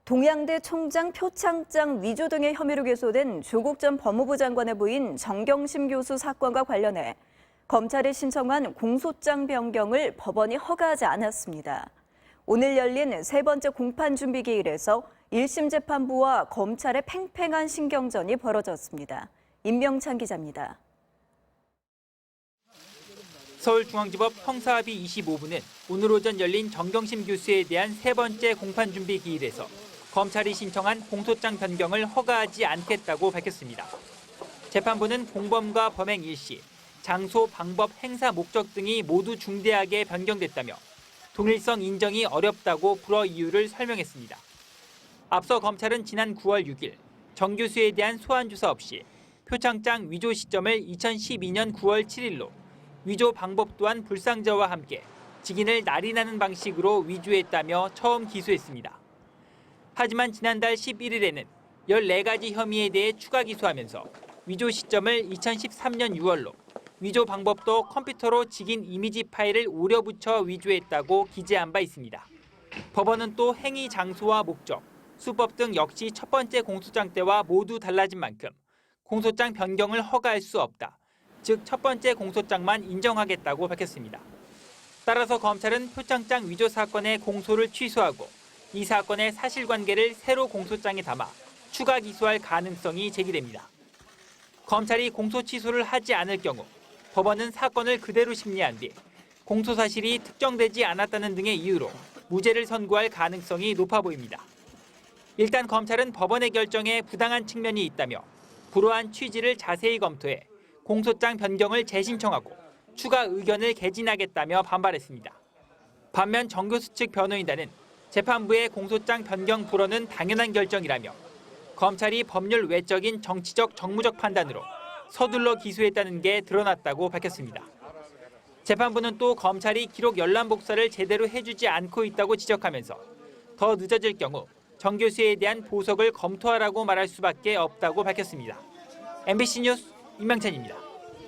동양대 총장 표창장 위조 등의 혐의로 기소된 조국 전 법무부 장관의 부인 정경심 교수 사건과 관련해 검찰이 신청한 공소장 변경을 법원이 허가하지 않았습니다. 오늘 열린 세 번째 공판준비기일에서 1심 재판부와 검찰의 팽팽한 신경전이 벌어졌습니다. 임명찬 기자입니다. 서울중앙지법 형사합의 25부는 오늘 오전 열린 정경심 교수에 대한 세 번째 공판준비기일에서 검찰이 신청한 공소장 변경을 허가하지 않겠다고 밝혔습니다. 재판부는 공범과 범행 일시, 장소, 방법, 행사 목적 등이 모두 중대하게 변경됐다며 동일성 인정이 어렵다고 불허 이유를 설명했습니다. 앞서 검찰은 지난 9월 6일 정 교수에 대한 소환 조사 없이 표창장 위조 시점을 2012년 9월 7일로 위조 방법 또한 불상자와 함께 직인을 날인하는 방식으로 위조했다며 처음 기소했습니다. 하지만 지난달 11일에는 14가지 혐의에 대해 추가 기소하면서 위조 시점을 2013년 6월로 위조 방법도 컴퓨터로 직인 이미지 파일을 오려 붙여 위조했다고 기재한 바 있습니다. 법원은 또 행위 장소와 목적, 수법 등 역시 첫 번째 공소장 때와 모두 달라진 만큼 공소장 변경을 허가할 수 없다. 즉 첫 번째 공소장만 인정하겠다고 밝혔습니다. 따라서 검찰은 표창장 위조 사건의 공소를 취소하고 이 사건의 사실관계를 새로 공소장에 담아 추가 기소할 가능성이 제기됩니다. 검찰이 공소 취소를 하지 않을 경우 법원은 사건을 그대로 심리한 뒤 공소 사실이 특정되지 않았다는 등의 이유로 무죄를 선고할 가능성이 높아 보입니다. 일단 검찰은 법원의 결정에 부당한 측면이 있다며 불허한 취지를 자세히 검토해 공소장 변경을 재신청하고 추가 의견을 개진하겠다며 반발했습니다. 반면 정 교수 측 변호인단은 재판부의 공소장 변경 불허는 당연한 결정이라며 검찰이 법률 외적인 정치적 정무적 판단으로 서둘러 기소했다는 게 드러났다고 밝혔습니다. 재판부는 또 검찰이 기록 열람 복사를 제대로 해주지 않고 있다고 지적하면서 더 늦어질 경우 정 교수에 대한 보석을 검토하라고 말할 수밖에 없다고 밝혔습니다. MBC 뉴스 임명찬입니다.